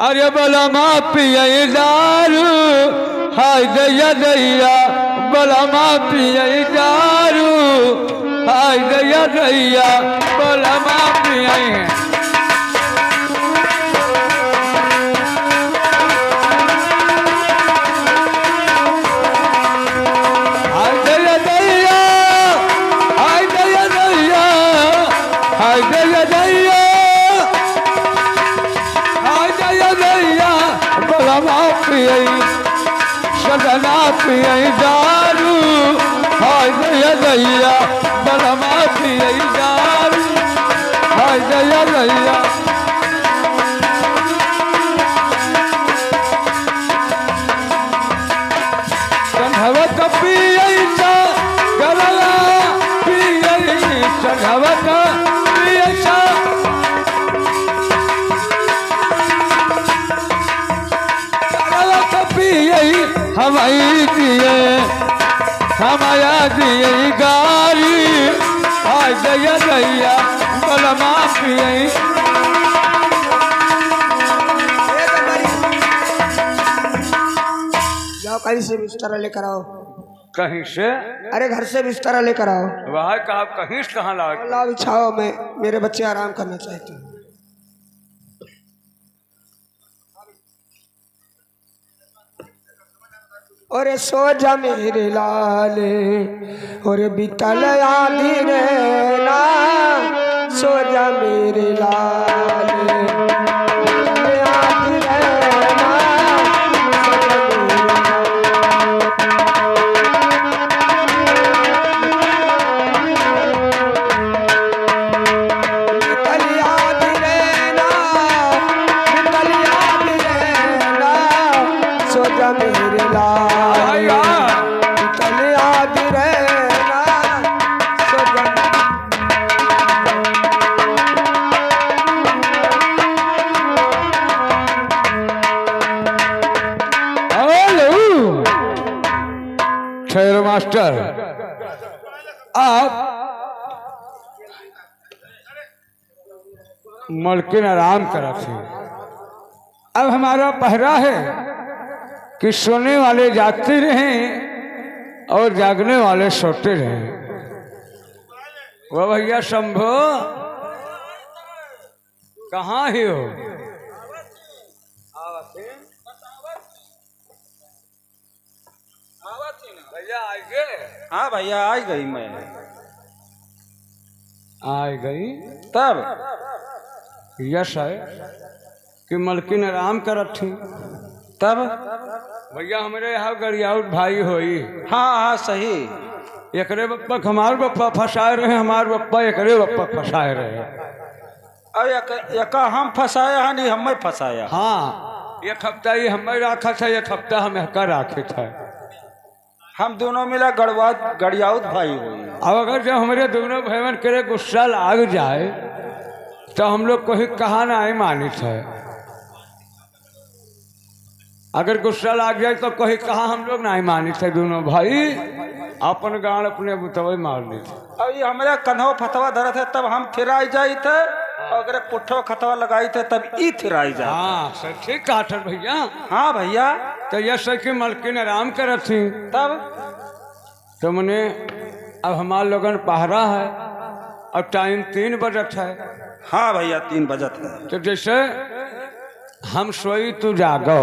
अरे बलमा पिया दारू हाय दैया दैया बलमा पिया दारू हाय दैया दैया बलमा पिया हाय दैया दैया हाय दैया दैया हाय दैया दैया बलमा पिया सदना पिया दारू हाय दैया दैया बलमा पिया दारू हाय दैया दैया चढ़वत पिया गलला पिया चढ़वत पिया हमारी दिए हमाया दिए गारी हाय दैया दैया बलमा पिया जाओ कहीं से बिस्तरा लेकर आओ। कहीं से? अरे घर से बिस्तरा लेकर आओ। वह कहा कहीं से कहाँ लाओ? ला बिछाओ, मैं मेरे बच्चे आराम करना चाहते हैं। और सो जा मेरे लाले और बीतल आधी रे ना सो जा मेरे लाले आधी रे ना बीतल आधी रे ना बीतल आधी रे ना सो जा मेरे लाले मास्टर आप मलकिन आराम करा थे। अब हमारा पहरा है कि सोने वाले जागते रहें और जागने वाले सोते रहें। वो भैया शंभो कहाँ ही हो? हाँ भैया आ गई, मैं आ गई तब यश है कि मलकिन आराम करत थी। तब भैया हमारे यहाँ गरियाउट भाई होई। हाँ हाँ सही। एकरे बप्पा हमार बप्पा फंसाए रहे, हमार बप्पा एकरे बप्पा फंसाए रहे। अब यका हम फंसाया है नहीं हमें फंसाया। हाँ एक हफ्ता ये हमें राखा था, एक हफ्ता हम का राखे था। हम दोनों मिला गड़ियाउत भाई हुई। अब अगर जब हमारे दोनों भाई करे गुस्सा लाग जाए तो हम लोग कोई कहा ना ही मानित है। अगर गुस्सा लाग जाए तो कोई कहा हम लोग नहीं मानित है। दोनों भाई अपन गाड़ अपने बुतवे मार ली थे। अब ये हमारे कन्हो फतवा धरा थे तब हम थिराई जाई थे, अगर पुट्ठो खतवा लगाई थे तब ई थिराई जा। हाँ सर ठीक कहा था भैया। हाँ भैया तो यह सर की मलकिन आराम करत थी। तब तो मैंने अब हमार लोगन पहरा है, अब टाइम 3 बजत है। हाँ भैया 3 बजत है। तो जैसे हम सोई तू जागो।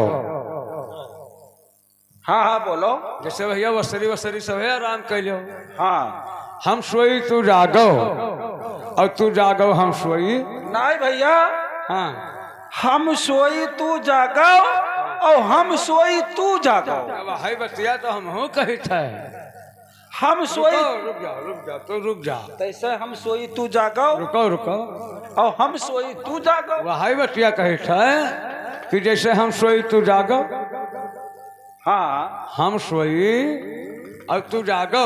हाँ हाँ बोलो। जैसे भैया वसरी वसरी सब है आराम कर लो। हाँ हम सोई तू जागो और तू जागो हम सोई। नहीं भैया हाँ हम सोई तू जागो और हम सोई तू जागो। भाई बतिया तो हम हो कही थे। हम सोई रुक जाओ तो रुक जाओ। तैसे हम सोई तू जागो रुको रुको और हम सोई तू जागो। वही बतिया कही थे कि जैसे हम सोई तू जागो। हाँ हम सोई और तू जागो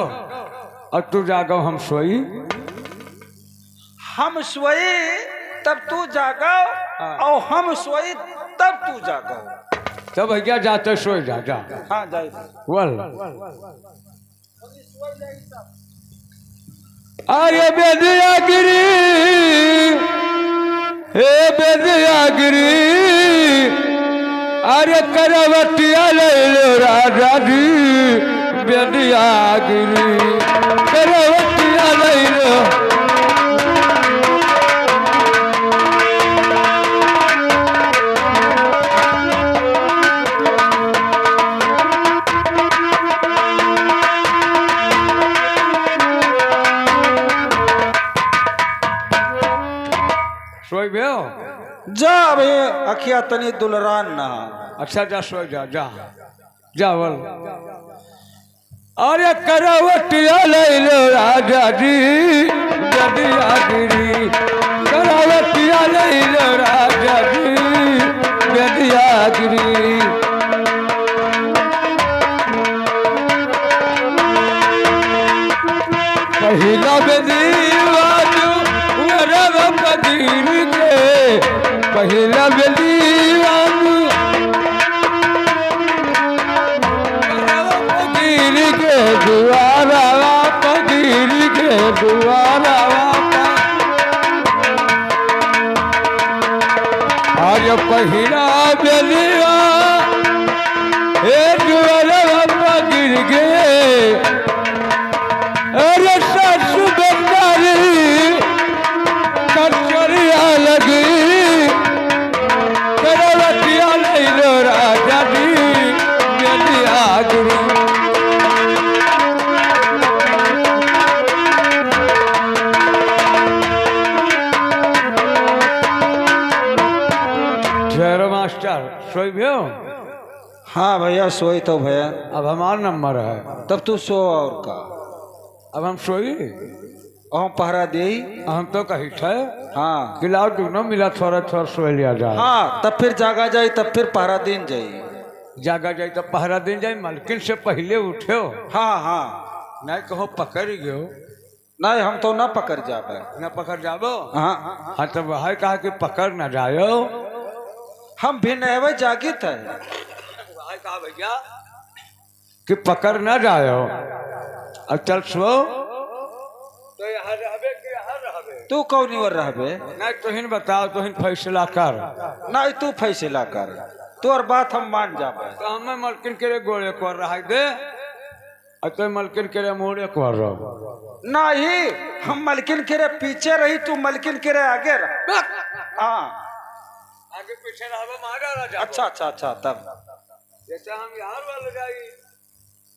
और तू जागो हम सोई। हम सोई तब तू जागो और हम सोई तब तू जागा। तब भैया जाते सोई जा जा। हाँ जाए वल अरे बेदिया गिरी, हे बेदिया गिरी, अरे करवटिया ले लो राजा जी, बेदिया गिरी करवटिया ले लो। सोई भे जा बे अखिया तनी दुलरान ना। अच्छा जा सोई जा जा जा बोल। अरे करवटिया ले लो राजा जी, बेदिया गिरी करवटिया ले लो राजा जी, बेदिया गिरी। पहिला बेदीवानू वरव पगीर के, पहिला बेदीवानू वरव पगीर के, दुआरा पगीर के दुआरा। आज पहिला बेदीवा हे दुआरा पगीर के, अरे सासु बेचारी कचरिया लगी, करवटिया ले लो राजा जी, बेदिया गिरी। ठहरो मास्टर सोई भे। हाँ भैया सोई तो भैया। अब हमारा नंबर है, तब तू सो और का। अब हम सोई और हम पहरा दे। हम तो कही थे हाँ गिलाव दोनों मिला थोड़ा थोड़ा सोई लिया जाए। हाँ तब फिर जागा जाए, तब फिर पहरा दिन जाए। जागा जाए तो पहरा दिन जाए, मालकिन से पहले उठे हो। हाँ हाँ नहीं कहो पकड़ गयो, नहीं हम तो ना पकड़ जाबे। न पकड़ जाबो। हाँ हाँ तो वह कहा कि पकड़ न जायो। हम भी नहवे जागी थे। कहा भैया कि पकड़ न जायो। अब चल सो तो यहाँ रहबे कि यहाँ रहबे। तू कौन ओर रहबे। नहीं तुहिन बताओ, तुहिन फैसला कर। नहीं तू फैसला कर, तोर बात हम मान जाबे। तो हमें मलकिन के गोले कर रहा है दे, और तो मलकिन के मोड़े कर रहा। नहीं हम मलकिन के पीछे रही, तू मलकिन के आगे रह। हाँ आगे पीछे रहबे मारा राजा। अच्छा अच्छा अच्छा तब जैसे हम यहाँ वाले जाई,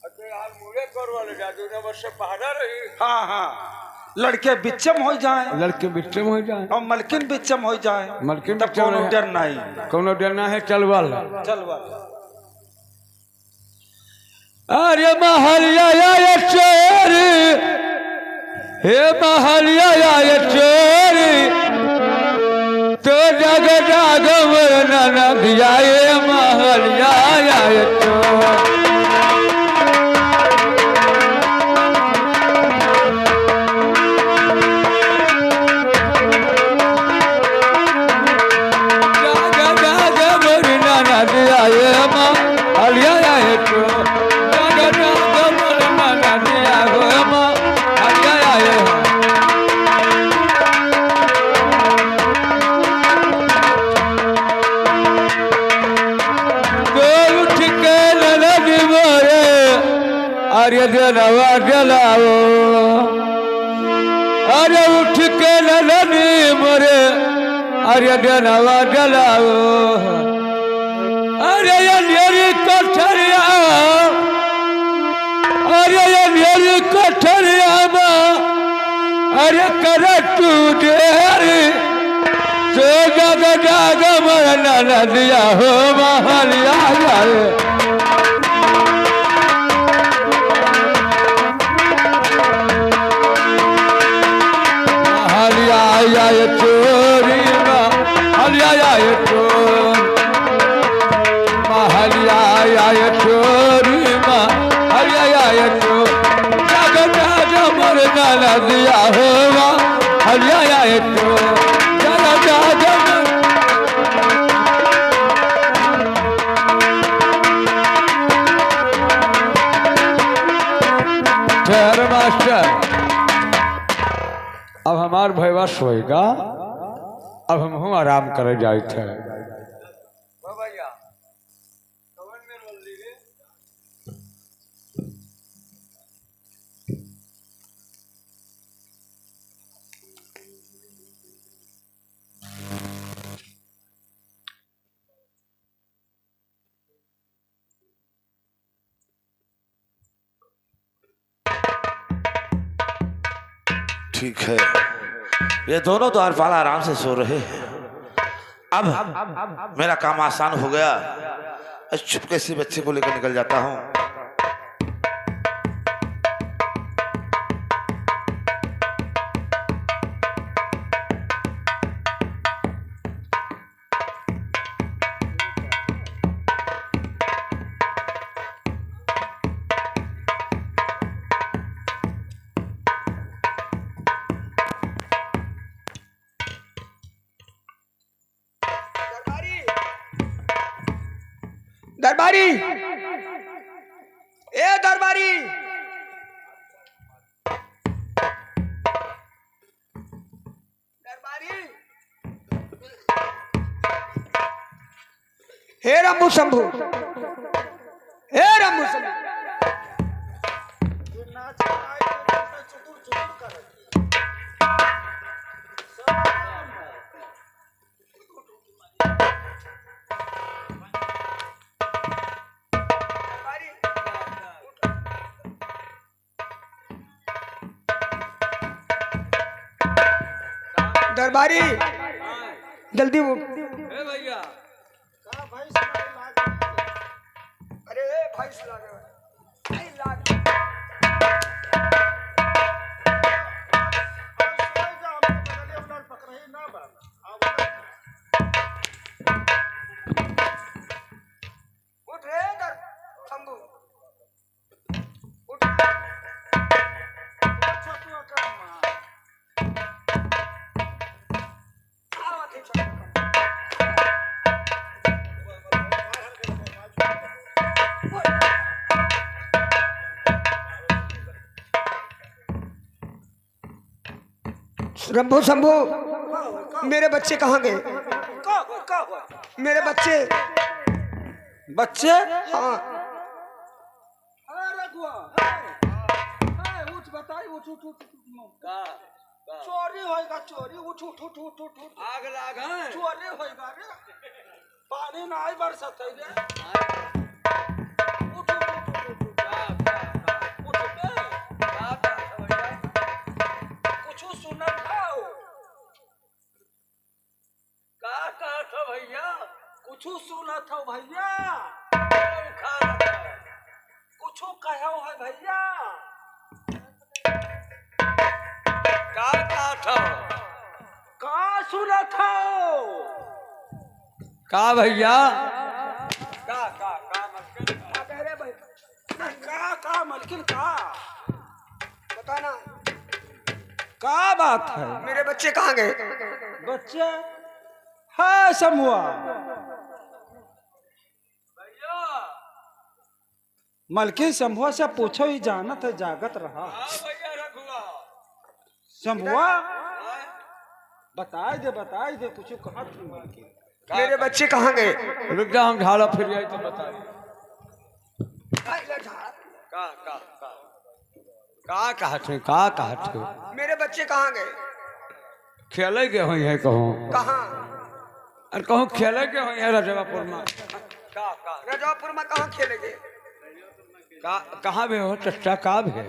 और तो यहाँ मोड़े कर वाले जा, जो वर्ष पहाड़ा रही। हाँ हाँ लड़के बिच्चम हो जाए, लड़के बिच्चम हो जाए और मलकिन बिच्चम हो जाए। मलकिन तब कोनो डर नहीं, कोनो डर ना है। चल वाला चल वाला। अरे महलिया ये चोरी, हे महलिया ये चोरी, तो जग जाग मरना न दिया ये महलिया ये चोरी। अरे जनवा जलाओ, अरे उठ के नलनी मोरे, अरे जनवा जलाओ। अरे ये मेरी कोठरिया, अरे ये मेरी कोठरिया में, अरे कर तू देरी, तो जग जाग मरना न दिया हो महलिया जाए। हलिया ये चोरी हलिया ये चोर, हलिया ये चोरी हलिया ये चोर, जग जाग मरना न दिया होगा। हलिया ये चोर जग जाग हमार भैया सोएगा। अब हम आराम करे जाए थे। ठीक है, ये दोनों द्वारपाल आराम से सो रहे हैं। अब मेरा काम आसान हो गया। चुपके से बच्चे को लेकर निकल जाता हूँ। दरबारी, ए दरबारी, दरबारी, हे रंभू शंभू, हे रंभू शंभू। दरबारी जल्दी उठ। भैया अरे भाई उठ रे शंभू, उठ। रंभू शंभू, मेरे बच्चे कहाँ गए? मेरे बच्चे बच्चे हाँ उठ बताई, उठ उठ उठ। चोरी होएगा, चोरी। उठ उठ उठ उठ उठ। आग लाग चोरी होएगा रे, पानी ना आई बरसत है रे। उठ उठ उठ उठ कुछ सुनत खाओ। का कहत हो भैया? कुछ सुनत हो भैया? कुछ कहो है भैया? का कहत हो? का सुनत हो? का भैया? का मलकिन का बताना, का बात है? मेरे बच्चे कहाँ गए? बच्चे है समूह मलकिन समूह से पूछो, ही जानत है जागत रहा। समूह बताए दे कुछ कहा थी मलकिन। मेरे बच्चे कहाँ गए? रुक जा, हम ढाला फिर जाए तो बताइए। का कहते मेरे बच्चे कहाँ गए? खेले के हुई है कहूँ, कहाँ? अरे कहूँ खेले के हुई है रजवापुर में। रजवापुर में कहाँ खेलेंगे? कहाँ भी हो चच्चा, का भी है?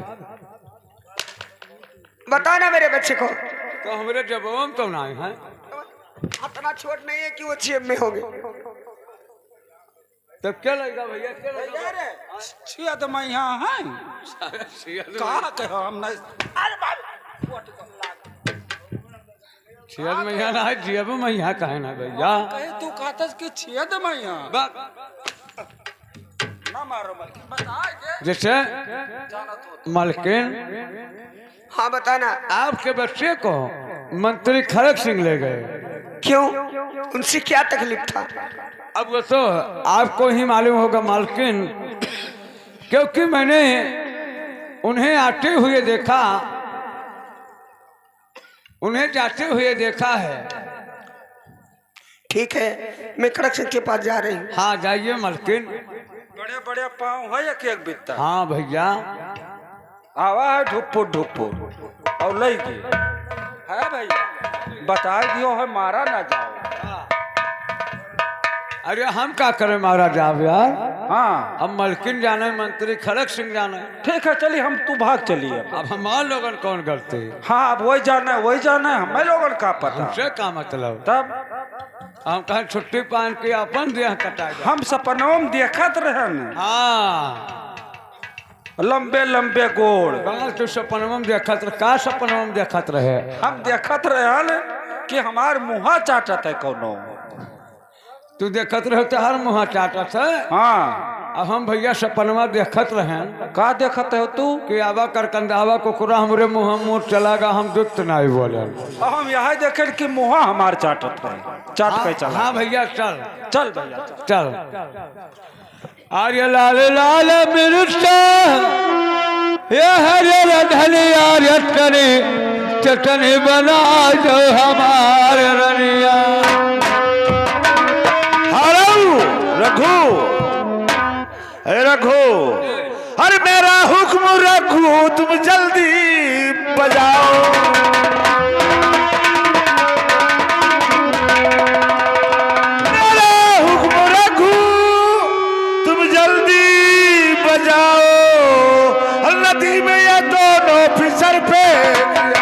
बताना मेरे बच्चे को। तो हमारे जब तो नहीं है। इतना छोट नहीं है कि वो जेब में होंगे। तब क्या लगेगा भैया? क्या लगेगा रे? छियद मैं यहाँ है कहा कहो हम नहीं। अरे छियद में यहाँ ना है, जेब में यहाँ कहे ना भैया। कहे तू कहता कि छियद मैं यहाँ ना मारो मलकिन, बता दे। जैसे मलकिन, हाँ बताना। आपके बच्चे को मंत्री खड़क सिंह ले गए। क्यों? उनसे क्या तकलीफ था? अब वो तो आपको ही मालूम होगा मालकिन, क्योंकि मैंने उन्हें आते हुए देखा। उन्हें जाते हुए देखा है। ठीक है, मैं खड़क सिंह के पास जा रही हूँ। हाँ जाइए मलकिन। बड़े बड़े पाँव है एक बित्ता। हाँ भैया। आवा है ढुपुर ढुपुर और लई की है भैया, बता दियो है मारा ना जाओ। अरे हम क्या करें महाराज आप यार। हाँ अब मलकिन जाना है, मंत्री खड़क सिंह जाना है। ठीक है, चलिए हम तू भाग चलिए। अब हमारे लोगन कौन करते। हाँ अब वही जाना है, वही जाना है, हमें लोगन का पता। हमसे का मतलब। तब हम कहें छुट्टी पान के अपन देह कटा गया। हम सपनों में देखत रहे न, हाँ लंबे लंबे गोड़। बाल तो सपनवा में देखत रहे। का सपनवा में देखत रहे। हम देखत रहे न कि हमार मुँह चाटत है कोनो। तू देखत रहे तो हर मुँह चाटत है। हाँ अब हम भैया सपनवा देखत रहे का देखत है तू कि आवा करकंदावा कुकुरा हमरे मुँह चलागा, हम दुख नहीं बोले। अब हम यहाँ देखे कि मुँह हमार चाटत है, चाट के चला। हाँ भैया चल चल भैया चल। आर्य लाल लाल मिर्चा ये हरे रधनी आर्य तनी चटनी बना दो हमारे रनिया। हेलो रघु, अरे रघु, अरे मेरा हुक्म रघु तुम जल्दी बजाओ। मेरा हुक्म रघु तुम जल्दी बजाओ, और नदी में ये दोनों फिसर पे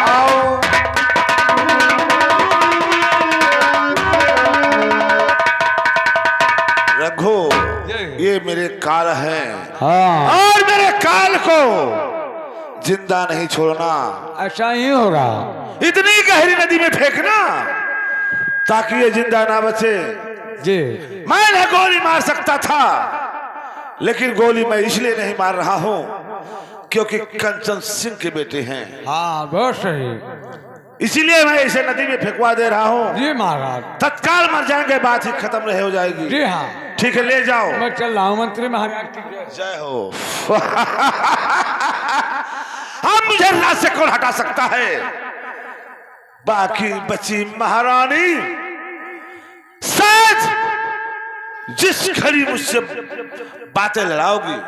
आओ। रघु ये मेरे काल हैं। हाँ और मेरे काल को जिंदा नहीं छोड़ना। ऐसा ही हो रहा इतनी गहरी नदी में फेंकना ताकि ये जिंदा ना बचे। जी। मैं गोली मार सकता था, लेकिन गोली मैं इसलिए नहीं मार रहा हूं क्योंकि कंचन सिंह के बेटे हैं। हाँ बहुत सही। इसीलिए मैं इसे नदी में फेंकवा दे रहा हूं। जी महाराज। तत्काल मर जाएंगे, बात ही खत्म नहीं हो जाएगी। जी हाँ ठीक है, ले जाओ। मैं चल रहा हूँ मंत्री महाराज की जय। जय हो। अब मुझे राज से कौन हटा सकता है। बाकी बची महारानी, शायद जिस घड़ी मुझसे बातें लड़ाओगी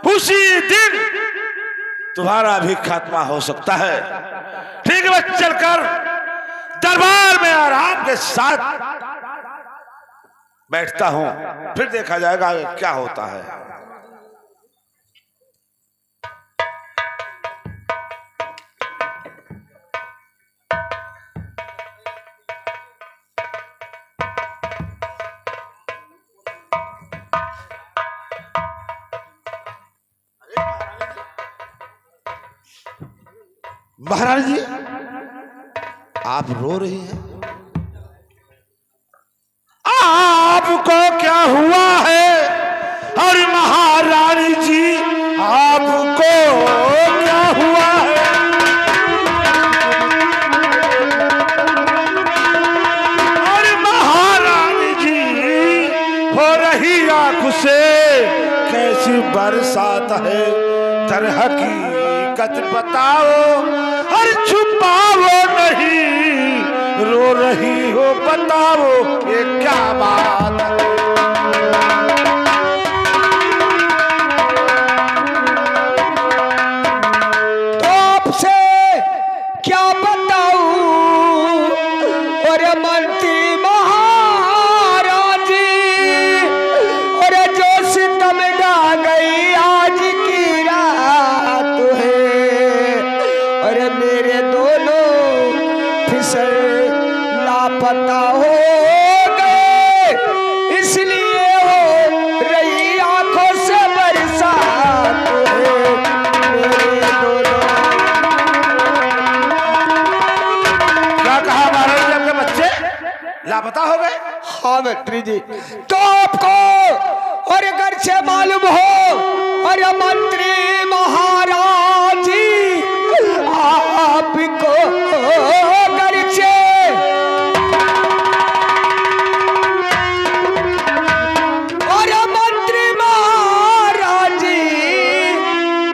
उसी दिन तुम्हारा भी खात्मा हो सकता है। ठीक है, मैं चलकर दरबार में आराम के साथ बैठता हूं, फिर देखा जाएगा क्या होता है। महारानी जी, आप रो रही हैं। आपको क्या हुआ है? और महारानी जी आपको क्या हुआ है? और महारानी जी हो रही आंख से कैसी बरसात है, दर हकीकत बताओ और छुपाओ नहीं, रो रही हो बताओ ये क्या बात है। तो आपसे क्या बताऊं और मंत्री महाराज, और जो सितम ढा गई आज की रात है, और मेरे दोनों फिसल लापता हो गए, इसलिए हो रही आंखों से बरसात है। मेरे दोनों क्या कहा महाराज जी, आपके बच्चे लापता हो गए? हाँ मंत्री जी, तो आपको और अगर से मालूम हो और मंत्री महाराज जी आपको अगर से और मंत्री महाराज जी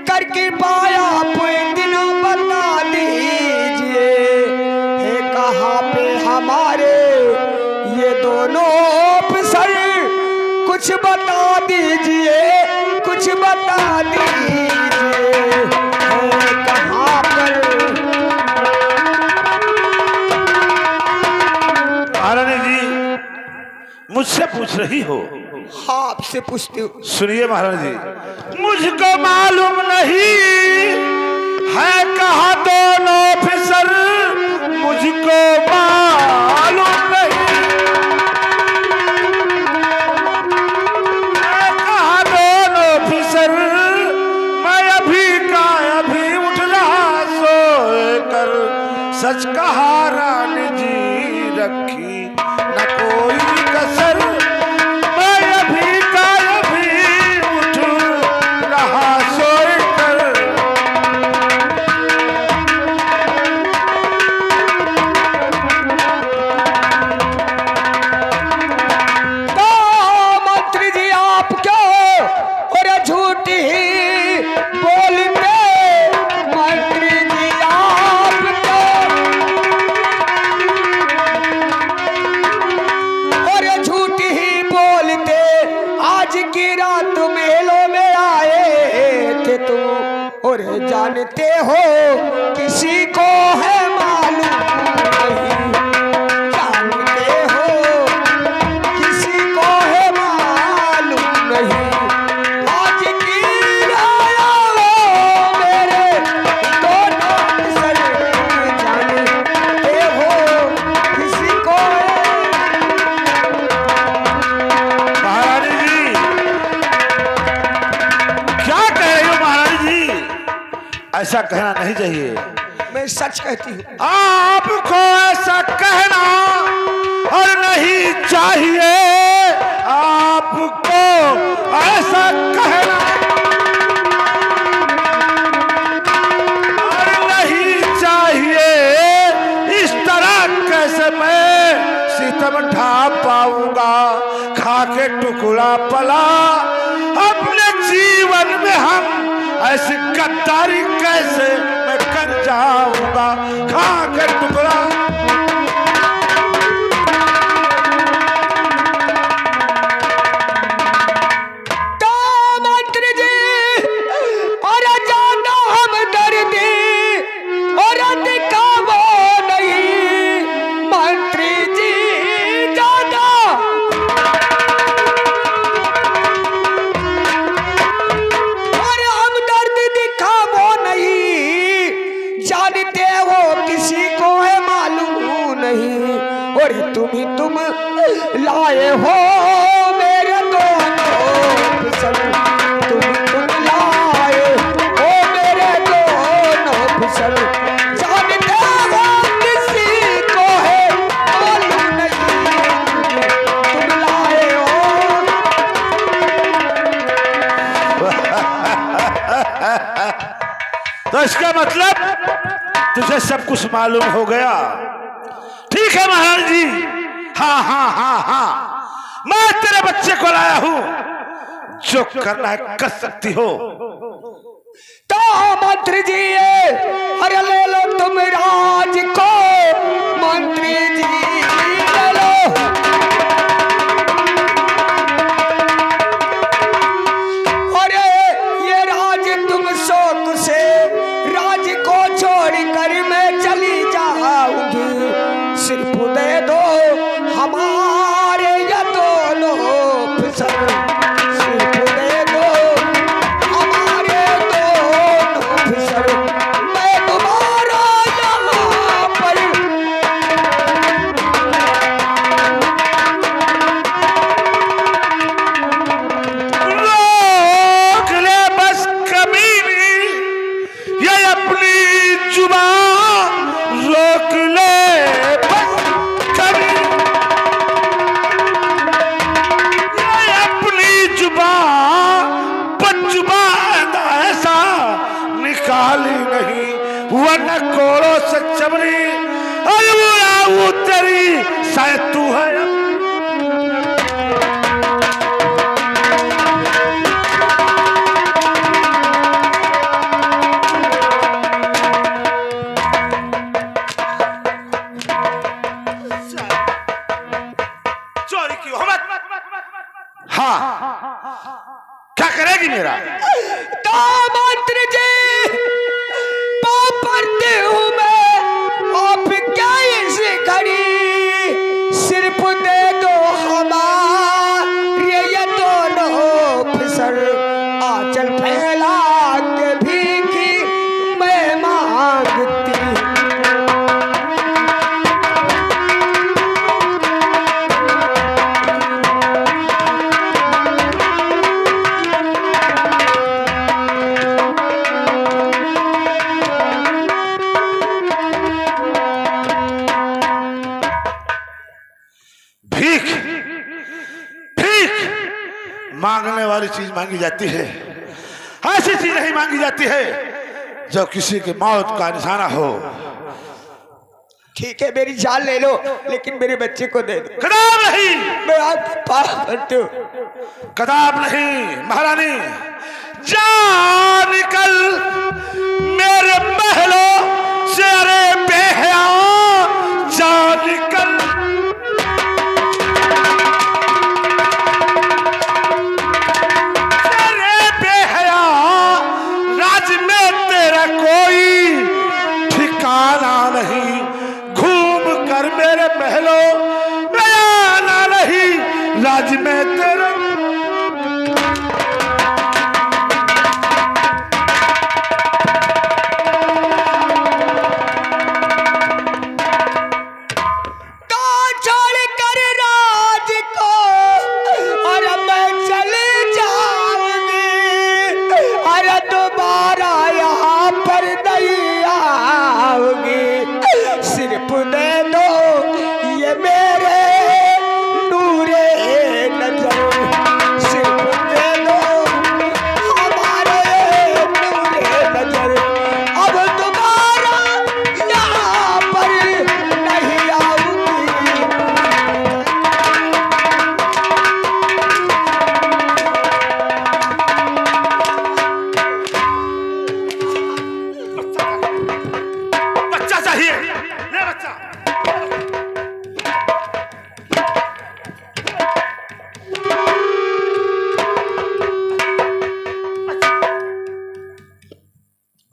करके पाया आप दिन बता दीजिए। दोनों ऑफिसर कुछ बता दीजिए, कुछ बता दीजिए कहाँ पर। महारानी जी मुझसे पूछ रही हो? हाँ आपसे पूछती हूँ। सुनिए महारानी जी, मुझको मालूम नहीं है कहाँ दोनों ऑफिसर, मुझको मालूम नहीं है कहाँ दोनों ऑफिसर। मैं अभी का अभी उठ रहा सोए कर, सच कहा रानी जी रखी न कोई कसर। मैं अभी का अभी उठ रहा सोए कर। तो मंत्री जी आप क्यों और झूठी बोलते, मंत्री जी आप और झूठी ही बोलते। आज की रात मेलों में आए थे तुम और जानते हो किसी को है मालूम नहीं, जानते हो किसी को है मालूम नहीं। आज की रात मेरे दोनों सर जानते हो किसी को महारानी जी क्या कह रही हो? महारानी जी ऐसा कहना नहीं चाहिए। मैं सच कहती हूँ। आपको ऐसा कहना और नहीं चाहिए, आपको ऐसा कहना और नहीं चाहिए। इस तरह कैसे मैं सितम ढा पाऊंगा? खा के टुकड़ा पला अपने जीवन में हम ऐसी गद्दारी कैसे मैं कर जाऊंगा? खा के टुकड़ा तो मंत्री जी और जाना हम दर्दी और दिखावो नहीं, मंत्री जी जाना और हम दर्द दिखावो नहीं, जानते हो किसी को है मालूम नहीं। और तुम लाए हो मेरे दोनों फिसल, तुम लाए हो मेरे दोनों फिसल, जानते हो किसी को है मालूम नहीं, तुम लाए हो। तो इसका मतलब तुझे सब कुछ मालूम हो गया। ठीक है महाराज जी, हाँ हाँ हाँ हाँ मैं तेरे बच्चे को लाया हूं, जो करना है कर सकती हो। तो मंत्री जी अरे ले लो तुम राज को, मंत्री जी ले लो। अरे ये राज तुम शौक से राज को छोड़कर मैं चली जाऊंगी, सिर्फ दे दो हमारे ये दोनों फिसल, सिर्फ दे दो हमारे दोनों फिसल, मैं तुम्हारा यहाँ पर चोरी की हो मत। हाँ, क्या करेगी मेरा? तो मंत्री जी पाप करते हूँ मैं, आप क्या इस घड़ी सिर्फ दे दो हमारे ये दोनों फिसर, आंचल फैला के भीखी मैं मांगती। भीख भीख मांगने वाली चीज मांगी जाती है, ऐसी चीज नहीं मांगी जाती है जो किसी की मौत का निशाना हो। ठीक है मेरी जान ले लो, लेकिन मेरे बच्चे को दे दो। कदाब नहीं, मैं आपको पाप करती हूँ। कदाब नहीं महारानी, जा निकल मेरे महलों से, अरे बेहया जा निकल। अरे बेहया, राज में तेरा कोई ठिकाना नहीं, घूम कर मेरे महलों में आना नहीं, राज में तेरा।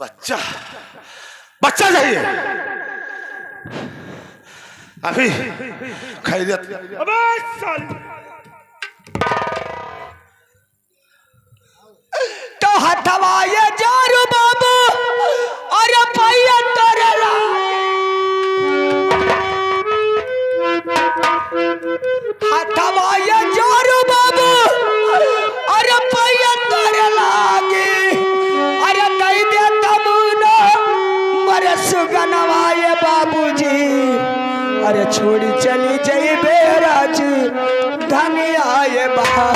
बच्चा बच्चा चाहिए अभी खैरियत। अबे साल तो हथवाए जारू बाबू और भैया तोरला, हथवाए जारू बाबू और भैया तोरला अरे कही दे तमुना मरे सुगनवाए बाबूजी, अरे छोड़ी चली जाई बेराज धनी आए बहा।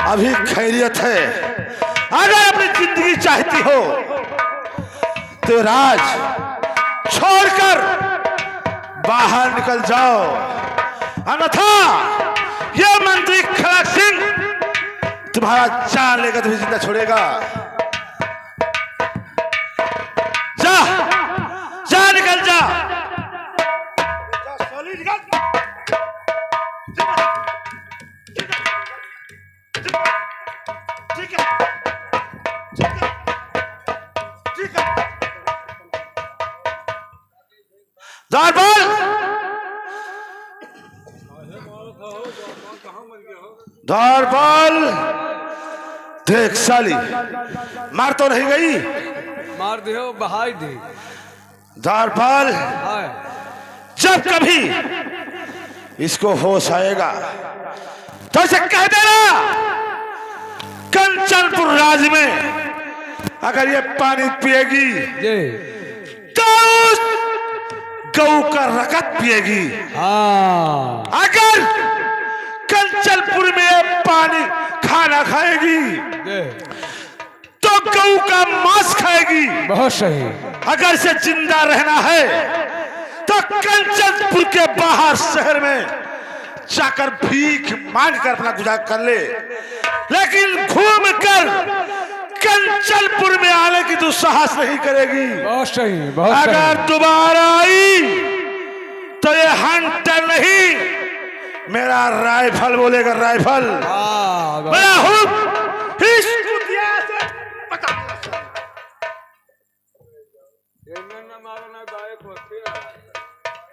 अभी खैरियत है, अगर अपनी जिंदगी चाहती हो तो राज छोड़कर बाहर निकल जाओ, अन्यथा ये मंत्री खड़क सिंह तुम्हारा जान लेकर तुम्हें जिंदा छोड़ेगा। जा जा निकल जा, ठीक है ठीक है ठीक है। द्वारपाल, द्वारपाल, देख साली मार तो नहीं गई? मार दे बहाई दे। द्वारपाल, हाय जब कभी इसको होश आएगा तो इसे कह देना कंचनपुर राज में अगर ये पानी पिएगी ये तो उस गऊ का रगत पिएगी। हाँ अगर कंचनपुर में ये पानी खाना खाएगी ये तो गऊ का मांस खाएगी। बहुत सही। अगर इसे जिंदा रहना है तो कंचनपुर के बाहर शहर में जाकर भीख मांग कर अपना गुजारा कर ले, लेकिन घूम कर कंचनपुर में आने की तो साहस नहीं करेगी। बहुत सही बहुत अगर सही। दोबारा आई तो ये हंटर नहीं, मेरा राइफल बोलेगा, राइफल हाँ मेरा हुक्म